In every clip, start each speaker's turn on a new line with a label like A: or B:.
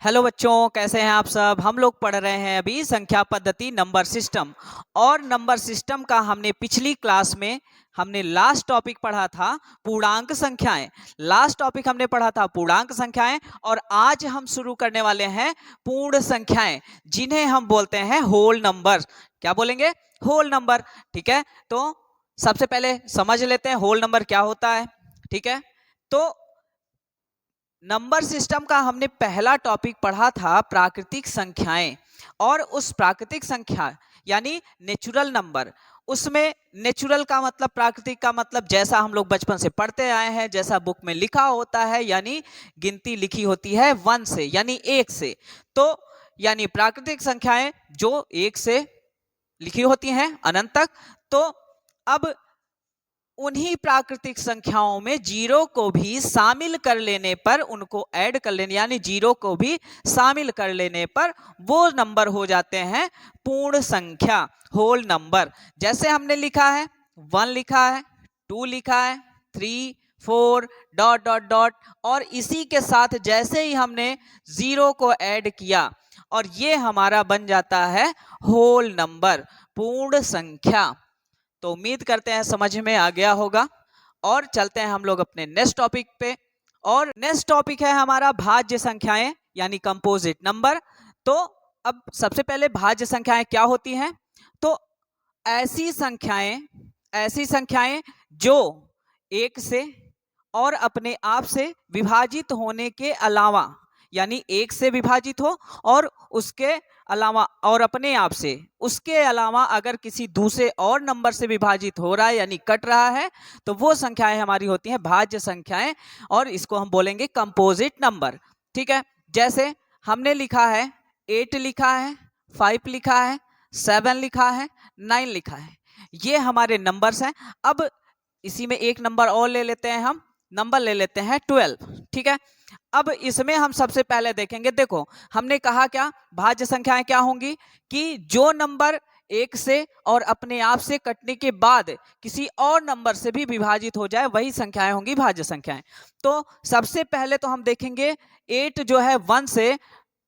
A: Hello बच्चों, कैसे हैं आप सब। हम लोग पढ़ रहे हैं अभी संख्या पद्धति नंबर सिस्टम। और नंबर सिस्टम का हमने पिछली क्लास में हमने लास्ट टॉपिक पढ़ा था पूर्णांक संख्याएं। लास्ट टॉपिक हमने पढ़ा था पूर्णांक संख्याएं और आज हम शुरू करने वाले हैं पूर्ण संख्याएं, जिन्हें हम बोलते हैं होल नंबर। क्या बोलेंगे? Whole number. ठीक है, तो सबसे पहले समझ लेते हैं होल नंबर क्या होता है। ठीक है, तो नंबर सिस्टम का हमने पहला टॉपिक पढ़ा था प्राकृतिक संख्याएं। और उस प्राकृतिक संख्या यानी नेचुरल नंबर, उसमें नेचुरल का मतलब, प्राकृतिक का मतलब जैसा हम लोग बचपन से पढ़ते आए हैं, जैसा बुक में लिखा होता है, यानी गिनती लिखी होती है 1 से यानी 1 से। तो यानी प्राकृतिक संख्याएं जो 1 से लिखी होती हैं अनंत तक। तो अब उन्हीं प्राकृतिक संख्याओं में जीरो को भी शामिल कर लेने पर, उनको ऐड कर लेने यानी जीरो को भी शामिल कर लेने पर वो नंबर हो जाते हैं पूर्ण संख्या, होल नंबर। जैसे हमने लिखा है 1 लिखा है, 2 लिखा है, 3, 4 डॉट डॉट डॉट, और इसी के साथ जैसे ही हमने जीरो को ऐड किया और ये हमारा बन जाता है होल नंबर, पूर्ण संख्या। तो उम्मीद करते हैं समझ में आ गया होगा। और चलते हैं हम लोग अपने नेक्स्ट टॉपिक पे। और नेक्स्ट टॉपिक है हमारा भाज्य संख्याएं यानी कंपोजिट नंबर। तो अब सबसे पहले भाज्य संख्याएं क्या होती हैं? तो ऐसी संख्याएं ऐसी संख्याएं जो एक से और अपने आप से विभाजित होने के अलावा, यानी एक से विभाजित हो और उसके अलावा और अपने आप से, उसके अलावा अगर किसी दूसरे और नंबर से विभाजित हो रहा है यानी कट रहा है, तो वो संख्याएं हमारी होती हैं भाज्य संख्याएं और इसको हम बोलेंगे कंपोजिट नंबर। ठीक है, जैसे हमने लिखा है 8 लिखा है, 5 लिखा है, 7 लिखा है, 9 लिखा है, ये हमारे नंबर्स हैं। अब इसी में एक नंबर और ले लेते हैं, हम नंबर ले लेते हैं 12। ठीक है, अब इसमें हम सबसे पहले देखेंगे, देखो हमने कहा क्या भाज्य संख्याएं क्या होंगी कि जो नंबर एक से और अपने आप से कटने के बाद किसी और नंबर से भी विभाजित हो जाए, वही संख्याएं होंगी भाज्य संख्याएं। तो सबसे पहले तो हम देखेंगे 8 जो है 1 से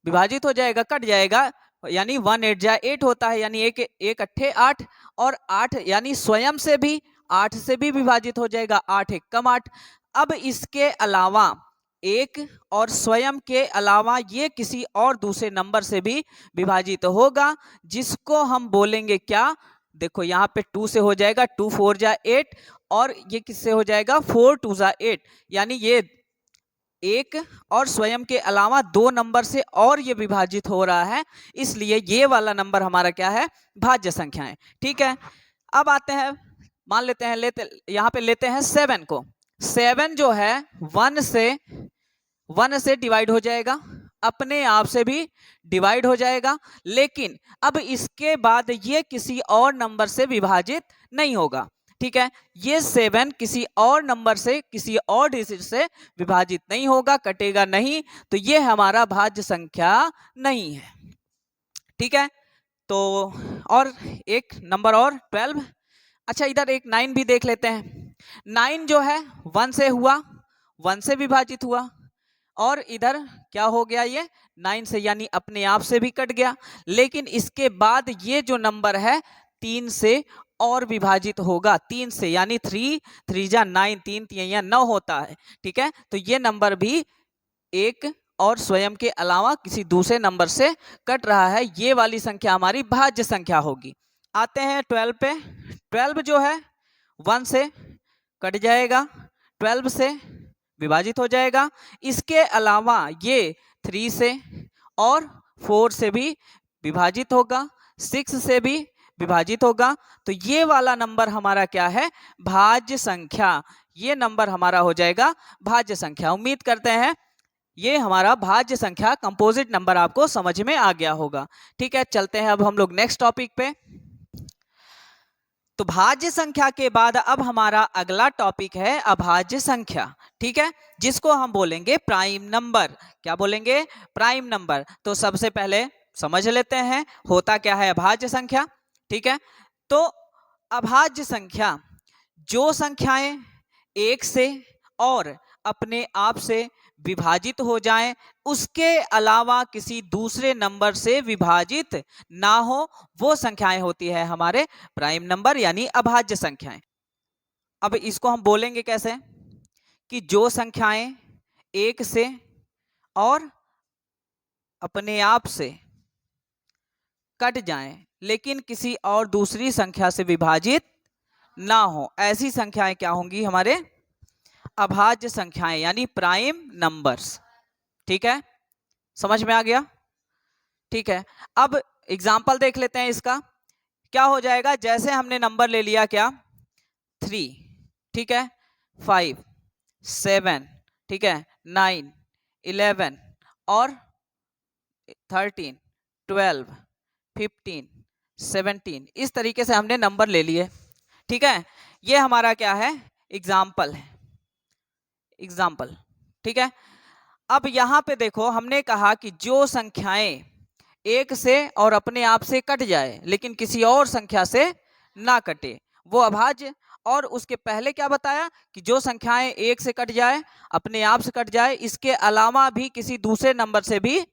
A: विभाजित हो जाएगा, कट जाएगा, यानी 1 8 जा 8 होता है, यानी एक एक अट्ठे 8, और 8 यानी स्वयं से भी 8 से भी विभाजित हो जाएगा, 8 एक कम 8। अब इसके अलावा एक और स्वयं के अलावा ये किसी और दूसरे नंबर से भी विभाजित होगा, जिसको हम बोलेंगे क्या? देखो यहाँ पे 2 से हो जाएगा, 2 4 जा 8, और ये किससे हो जाएगा 4 2 जा 8, यानी ये एक और स्वयं के अलावा दो नंबर से और ये विभाजित हो रहा है, इसलिए ये वाला नंबर हमारा क्या है? भाज्य संख्या है। ठीक है, अब आते हैं, मान लेते हैं, यहाँ पे लेते हैं 7 को। 7 जो है 1 से डिवाइड हो जाएगा, अपने आप से भी डिवाइड हो जाएगा, लेकिन अब इसके बाद ये किसी और नंबर से विभाजित नहीं होगा। ठीक है, ये 7 किसी और नंबर से, किसी और डिजिट से विभाजित नहीं होगा, कटेगा नहीं, तो ये हमारा भाज्य संख्या नहीं है। ठीक है, तो और एक नंबर और 12। अच्छा, इधर एक 9 भी देख लेते हैं। 9 जो है 1 से हुआ, 1 से विभाजित हुआ, और इधर क्या हो गया? ये 9 से यानी अपने आप से भी कट गया, लेकिन इसके बाद ये जो नंबर है 3 से और विभाजित होगा, 3 से यानी 3 3 जा 9, 3 3 9 होता है। ठीक है, तो ये नंबर भी एक और स्वयं के अलावा किसी दूसरे नंबर से कट रहा है, ये वाली संख्या हमारी भाज्य संख्या होगी। आते हैं 12 पे। 12 जो है 1 से कट जाएगा, 12 से विभाजित हो जाएगा, इसके अलावा ये 3 से और 4 से भी विभाजित होगा, 6 से भी विभाजित होगा, तो ये वाला नंबर हमारा क्या है? भाज्य संख्या। ये नंबर हमारा हो जाएगा भाज्य संख्या। उम्मीद करते हैं ये हमारा भाज्य संख्या कंपोजिट नंबर आपको समझ में आ गया होगा। ठीक है, चलते हैं अब हम लोग नेक्स्ट टॉपिक पे। तो भाज्य संख्या के बाद अब हमारा अगला टॉपिक है अभाज्य संख्या। ठीक है, जिसको हम बोलेंगे प्राइम नंबर। क्या बोलेंगे? Prime number. तो सबसे पहले समझ लेते हैं होता क्या है अभाज्य संख्या। ठीक है, तो अभाज्य संख्या जो संख्याएं एक से और अपने आप से विभाजित हो जाएं, उसके अलावा किसी दूसरे नंबर से विभाजित ना हो, वो संख्याएं होती है हमारे प्राइम नंबर यानी अभाज्य संख्याएं। अब इसको हम बोलेंगे कैसे कि जो संख्याएं एक से और अपने आप से कट जाएं लेकिन किसी और दूसरी संख्या से विभाजित ना हो, ऐसी संख्याएं क्या होंगी हमारे अभाज्य संख्याएं यानी प्राइम नंबर्स। ठीक है, समझ में आ गया? ठीक है, अब एग्जाम्पल देख लेते हैं इसका। क्या हो जाएगा, जैसे हमने नंबर ले लिया क्या 3, ठीक है, 5, 7, ठीक है, 9, 11 और 13, 12, 15, 17, इस तरीके से हमने नंबर ले लिए। ठीक है, ये हमारा क्या है एग्जाम्पल है, एग्जाम्पल। ठीक है, अब यहां पे देखो हमने कहा कि जो संख्याएं एक से और अपने आप से कट जाए लेकिन किसी और संख्या से ना कटे वो अभाज्य। और उसके पहले क्या बताया कि जो संख्याएं एक से कट जाए अपने आप से कट जाए इसके अलावा भी किसी दूसरे नंबर से भी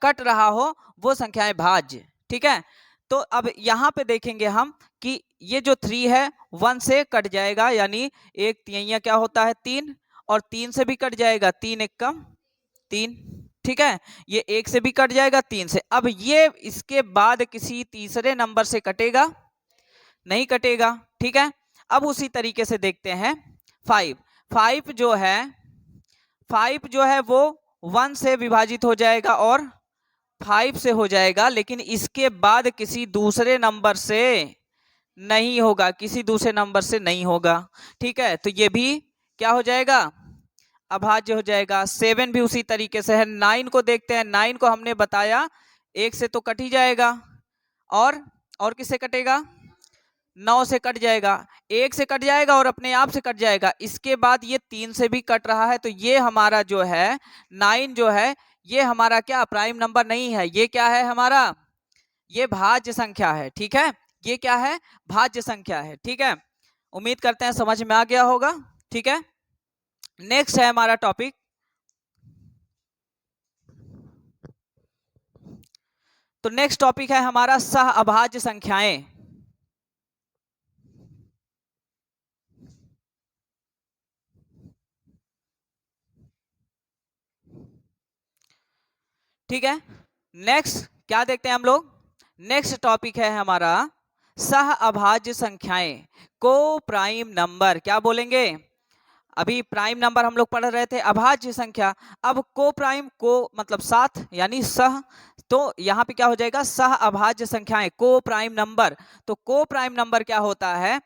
A: कट रहा हो वो संख्याएं भाज्य। ठीक है, तो अब यहाँ पे देखेंगे हम कि ये जो 3 है 1 से कट जाएगा यानी एक तिहैया क्या होता है 3 और 3 से भी कट जाएगा 3 एक कम 3। ठीक है, ये एक से भी कट जाएगा 3 से। अब ये इसके बाद किसी तीसरे नंबर से कटेगा नहीं कटेगा। ठीक है, अब उसी तरीके से देखते हैं 5 5 जो है वो 1 से विभाजित हो जाएगा और 5 से हो जाएगा लेकिन इसके बाद किसी दूसरे नंबर से नहीं होगा, किसी दूसरे नंबर से नहीं होगा। ठीक है, तो ये भी क्या हो जाएगा अभाज्य हो जाएगा। 7 भी उसी तरीके से है। 9 को देखते हैं, 9 को हमने बताया एक से तो कट ही जाएगा और किससे कटेगा 9 से कट जाएगा, एक से कट जाएगा और अपने आप से कट जाएगा। इसके बाद ये 3 से भी कट रहा है तो ये हमारा जो है 9 जो है ये हमारा क्या प्राइम नंबर नहीं है, ये क्या है हमारा ये भाज्य संख्या है। ठीक है, ये क्या है भाज्य संख्या है। ठीक है, उम्मीद करते हैं समझ में आ गया होगा। ठीक है, नेक्स्ट है हमारा टॉपिक, तो नेक्स्ट टॉपिक है हमारा सह अभाज्य संख्याएं। ठीक है, नेक्स्ट क्या देखते हैं हम लोग, नेक्स्ट टॉपिक है हमारा सह अभाज्य संख्याएं को प्राइम नंबर। क्या बोलेंगे, अभी प्राइम नंबर हम लोग पढ़ रहे थे अभाज्य संख्या, अब को प्राइम को मतलब साथ यानी सह, तो यहाँ पे क्या हो जाएगा सह अभाज्य संख्याएं को प्राइम नंबर। तो को प्राइम नंबर क्या होता है,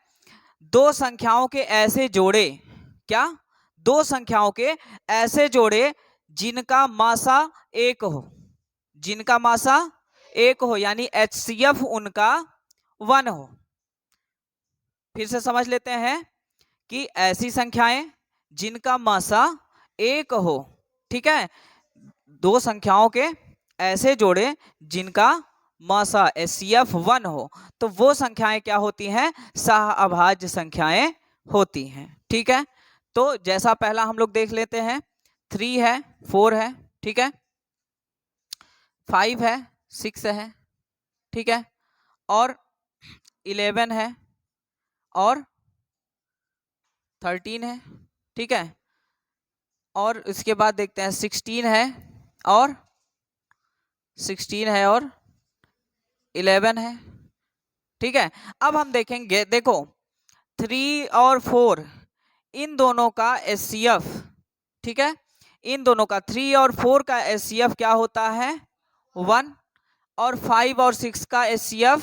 A: दो संख्याओं के ऐसे जोड़े, क्या दो संख्याओं के ऐसे जोड़े जिनका मासा एक हो, जिनका मासा एक हो यानी HCF उनका 1 हो। फिर से समझ लेते हैं कि ऐसी संख्याएं जिनका मासा एक हो, ठीक है, दो संख्याओं के ऐसे जोड़े जिनका मासा HCF 1 हो तो वो संख्याएं क्या होती हैं सह अभाज्य संख्याएं होती हैं। ठीक है, तो जैसा पहला हम लोग देख लेते हैं 3 है 4 है, ठीक है, 5 है 6 है, ठीक है, और 11 है और 13 है, ठीक है, और इसके बाद देखते हैं 16 है और 11 है। ठीक है, अब हम देखेंगे देखो 3 और 4 इन दोनों का HCF, ठीक है, इन दोनों का 3 और 4 का HCF क्या होता है 1 और 5 और 6 का HCF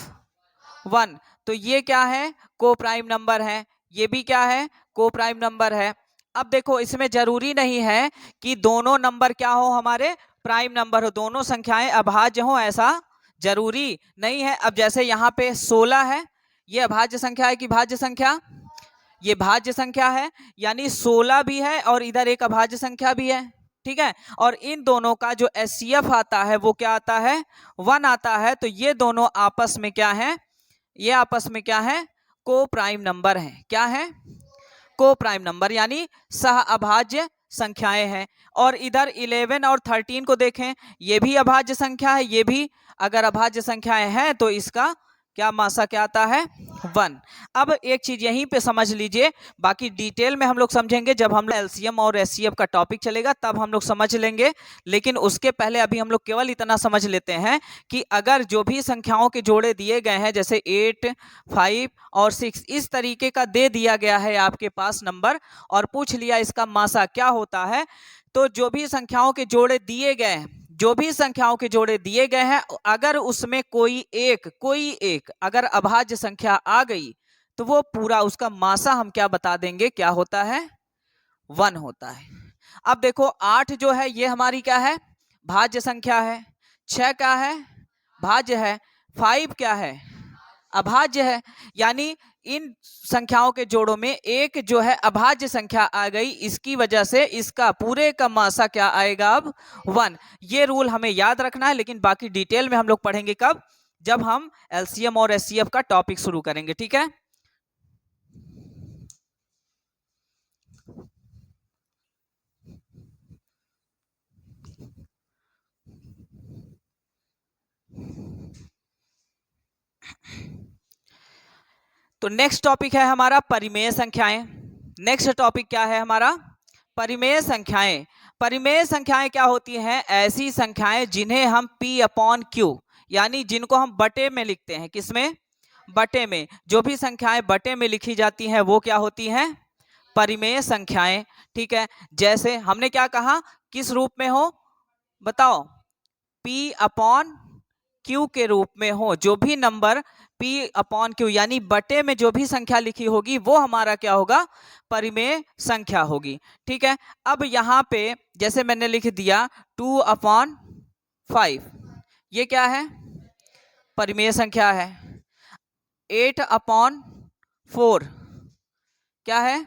A: 1, तो ये क्या है को प्राइम नंबर है, ये भी क्या है को प्राइम नंबर है। अब देखो इसमें जरूरी नहीं है कि दोनों नंबर क्या हो हमारे प्राइम नंबर हो, दोनों संख्याएं अभाज्य हो ऐसा जरूरी नहीं है। अब जैसे यहाँ पे 16 है, ये अभाज्य संख्या है कि भाज्य संख्या, ये भाज्य संख्या है यानी 16 भी है और इधर एक अभाज्य संख्या भी है। ठीक है, और इन दोनों का जो HCF आता है वो क्या आता है 1 आता है, तो ये दोनों आपस में क्या है, ये आपस में क्या है को प्राइम नंबर है। क्या है को प्राइम नंबर यानी सह अभाज्य संख्याएं हैं। और इधर 11 और 13 को देखें, ये भी अभाज्य संख्या है, ये भी अगर अभाज्य संख्याएं हैं तो इसका क्या मासा क्या आता है 1। अब एक चीज यहीं पे समझ लीजिए, बाकी डिटेल में हम लोग समझेंगे जब हम एलसीएम और एचसीएफ का टॉपिक चलेगा तब हम लोग समझ लेंगे। लेकिन उसके पहले अभी हम लोग केवल इतना समझ लेते हैं कि अगर जो भी संख्याओं के जोड़े दिए गए हैं, जैसे 8, 5 और 6 इस तरीके का दे दिया गया है आपके पास नंबर, और पूछ लिया इसका मासा क्या होता है, तो जो भी संख्याओं के जोड़े दिए गए हैं, जो भी संख्याओं के जोड़े दिए गए हैं, अगर उसमें कोई एक अगर अभाज्य संख्या आ गई तो वो पूरा उसका मासा हम क्या बता देंगे, क्या होता है 1 होता है। अब देखो 8 जो है ये हमारी क्या है, भाज्य संख्या है। 6 क्या है, भाज्य है। 5 क्या है, अभाज्य है। यानी इन संख्याओं के जोड़ों में एक जो है अभाज्य संख्या आ गई, इसकी वजह से इसका पूरे का मासा क्या आएगा अब 1। ये रूल हमें याद रखना है, लेकिन बाकी डिटेल में हम लोग पढ़ेंगे कब, जब हम एलसीएम और एचसीएफ का टॉपिक शुरू करेंगे, ठीक है। तो नेक्स्ट टॉपिक है हमारा परिमेय संख्याएं। नेक्स्ट टॉपिक क्या है हमारा, परिमेय संख्याएं। परिमेय संख्याएं क्या होती हैं, ऐसी संख्याएं जिन्हें हम P अपॉन Q, यानी जिनको हम बटे में लिखते हैं, किसमें, बटे में। जो भी संख्याएं बटे में लिखी जाती हैं वो क्या होती हैं, परिमेय संख्याएं, ठीक है। जैसे हमने क्या कहा, किस रूप में हो बताओ, P अपॉन Q के रूप में हो। जो भी नंबर P अपॉन Q यानी बटे में जो भी संख्या लिखी होगी वो हमारा क्या होगा, परिमेय संख्या होगी, ठीक है। अब यहाँ पे जैसे मैंने लिख दिया 2 अपॉन 5, ये क्या है, परिमेय संख्या है। 8 अपॉन 4 क्या है,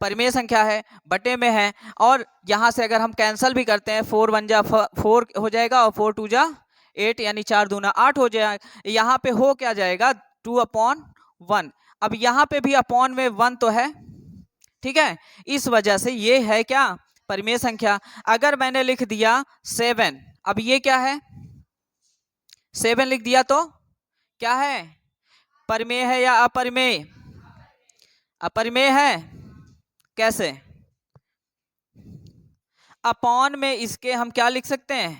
A: परिमेय संख्या है, बटे में है। और यहां से अगर हम कैंसल भी करते हैं, 4 1 जा 4 हो जाएगा और 4 2 जा 8, यानी 4 दूना 8 हो जाएगा। यहाँ पे हो क्या जाएगा 2 अपॉन 1। अब यहाँ पे भी अपॉन में 1 तो है, ठीक है। इस वजह से ये है क्या, परिमेय संख्या। अगर मैंने लिख दिया 7, अब ये क्या है, 7 लिख दिया तो क्या है, परिमेय है या अपरिमेय, अपरिमेय है। कैसे, अपॉन में इसके हम क्या लिख सकते हैं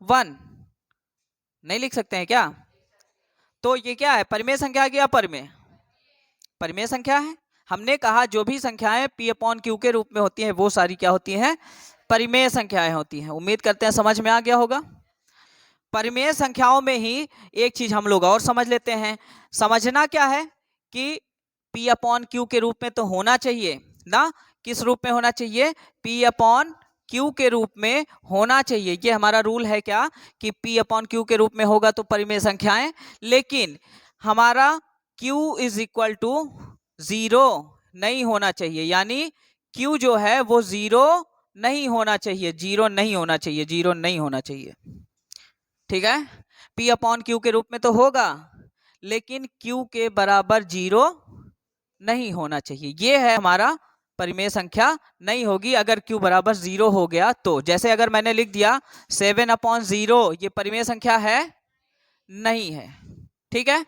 A: 1, नहीं लिख सकते हैं क्या, तो ये क्या है, परिमेय संख्या की अपरिमेय, परिमेय संख्या है। हमने कहा जो भी संख्याएं P अपॉन Q के रूप में होती हैं वो सारी क्या होती हैं, परिमेय संख्याएं होती हैं। उम्मीद करते हैं समझ में आ गया होगा। परिमेय संख्याओं में ही एक चीज हम लोग और समझ लेते हैं। समझना क्या है कि P अपॉन Q के रूप में तो होना चाहिए ना, किस रूप में होना चाहिए, P अपॉन Q के रूप में होना चाहिए। ये हमारा रूल है क्या, कि P अपॉन Q के रूप में होगा तो परिमेय संख्याएं। लेकिन हमारा Q इज इक्वल टू 0 नहीं होना चाहिए, यानी Q जो है वो 0 नहीं होना चाहिए, 0 नहीं होना चाहिए, 0 नहीं होना चाहिए, ठीक है। P अपॉन Q के रूप में तो होगा, लेकिन Q के बराबर 0 नहीं होना चाहिए। ये है हमारा परिमेय संख्या नहीं होगी अगर Q बराबर 0 हो गया तो। जैसे अगर मैंने लिख दिया 7 अपॉन 0, ये परिमेय संख्या है, नहीं है, ठीक है।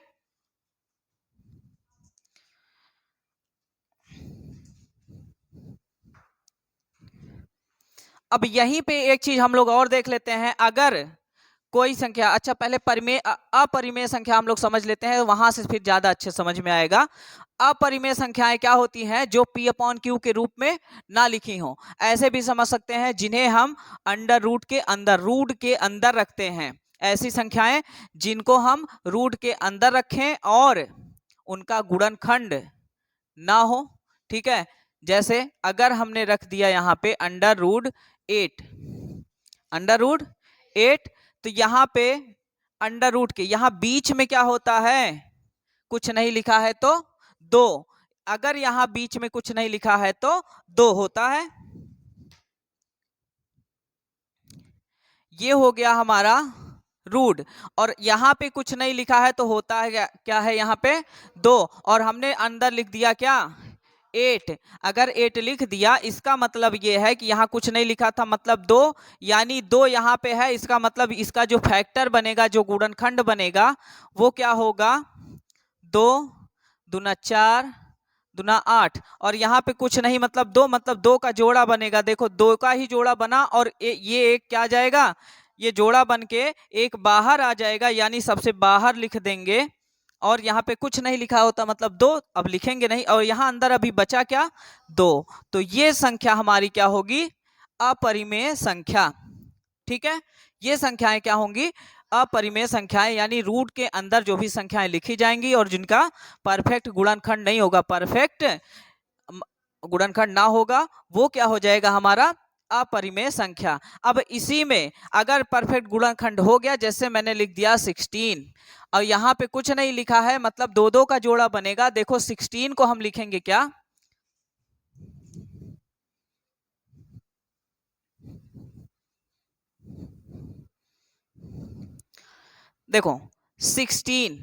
A: अब यहीं पे एक चीज हम लोग और देख लेते हैं, अगर कोई संख्या, अच्छा पहले परिमेय अपरिमेय संख्या हम लोग समझ लेते हैं, वहां से फिर ज्यादा अच्छे समझ में आएगा। अपरिमेय संख्याएं क्या होती हैं, जो P अपॉन Q के रूप में ना लिखी हो। ऐसे भी समझ सकते हैं जिन्हें हम अंडर रूट के अंदर, रूट के अंदर रखते हैं। ऐसी संख्याएं जिनको हम रूट के अंदर रखें और उनका गुणनखंड ना हो, ठीक है। जैसे अगर हमने रख दिया यहाँ पे अंडर रूट 8, अंडर रूट 8, तो यहाँ पे अंडर रूट के यहाँ बीच में क्या होता है, कुछ नहीं लिखा है तो 2। अगर यहाँ बीच में कुछ नहीं लिखा है तो 2 होता है। ये हो गया हमारा रूट, और यहाँ पे कुछ नहीं लिखा है तो होता है क्या है यहाँ पे 2, और हमने अंदर लिख दिया क्या 8। अगर 8 लिख दिया इसका मतलब ये है कि यहाँ कुछ नहीं लिखा था, मतलब 2, यानी 2 यहाँ पे है, इसका मतलब इसका जो फैक्टर बनेगा, जो गुणनखंड बनेगा वो क्या होगा, 2 दूना 4 दूना 8। और यहाँ पे कुछ नहीं, मतलब 2, मतलब 2 का जोड़ा बनेगा। देखो 2 का ही जोड़ा बना और ये एक क्या आ जाएगा, ये जोड़ा बन के एक बाहर आ जाएगा, यानी सबसे बाहर लिख देंगे। और यहाँ पे कुछ नहीं लिखा होता, मतलब 2 अब लिखेंगे नहीं, और यहाँ अंदर अभी बचा क्या, 2। तो ये संख्या हमारी क्या होगी, अपरिमेय संख्या। ठीक है, ये संख्याएं क्या होंगी, अपरिमेय संख्याएं, यानी रूट के अंदर जो भी संख्याएं लिखी जाएंगी और जिनका परफेक्ट गुणनखंड नहीं होगा, परफेक्ट गुणनखंड ना होगा, वो क्या हो जाएगा हमारा अपरिमेय संख्या। अब इसी में अगर परफेक्ट गुणनखंड हो गया, जैसे मैंने लिख दिया 16 और यहाँ पे कुछ नहीं लिखा है, मतलब 2 का जोड़ा बनेगा। देखो 16 को हम लिखेंगे क्या, देखो 16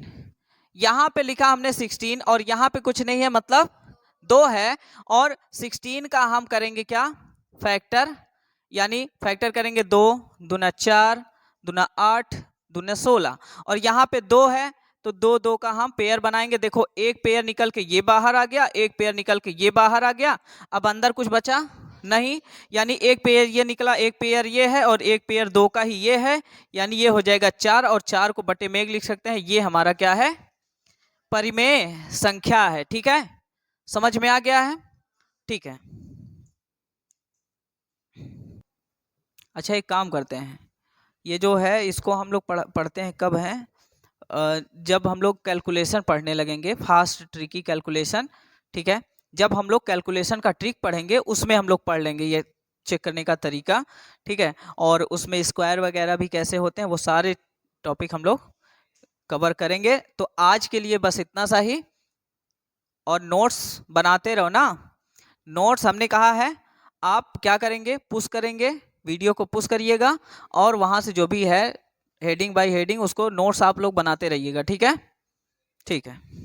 A: यहाँ पे लिखा हमने 16 और यहाँ पे कुछ नहीं है, मतलब 2 है। और 16 का हम करेंगे क्या, फैक्टर, यानी फैक्टर करेंगे 2 दूना 4 दूना 8 दूना 16। और यहाँ पे 2 है तो 2 का हम पेयर बनाएंगे। देखो एक पेयर निकल के ये बाहर आ गया, एक पेयर निकल के ये बाहर आ गया, अब अंदर कुछ बचा नहीं, यानी एक पेयर ये निकला, एक पेयर ये है और एक पेयर 2 का ही ये है, यानी ये हो जाएगा 4 और 4 को बटे में 1 लिख सकते हैं। ये हमारा क्या है, परिमेय संख्या है। ठीक है, समझ में आ गया है, ठीक है। अच्छा एक काम करते हैं, ये जो है इसको हम लोग पढ़ते हैं कब है, जब हम लोग कैलकुलेशन पढ़ने लगेंगे, फास्ट ट्रिकी कैलकुलेशन। ठीक है, जब हम लोग कैलकुलेशन का ट्रिक पढ़ेंगे उसमें हम लोग पढ़ लेंगे ये चेक करने का तरीका। ठीक है, और उसमें स्क्वायर वगैरह भी कैसे होते हैं वो सारे टॉपिक हम लोग कवर करेंगे। तो आज के लिए बस इतना सा ही, और नोट्स बनाते रहो ना। नोट्स हमने कहा है आप क्या करेंगे, पुश करेंगे, वीडियो को पुश करिएगा और वहाँ से जो भी है हेडिंग बाय हेडिंग उसको नोट्स आप लोग बनाते रहिएगा। ठीक है, ठीक है।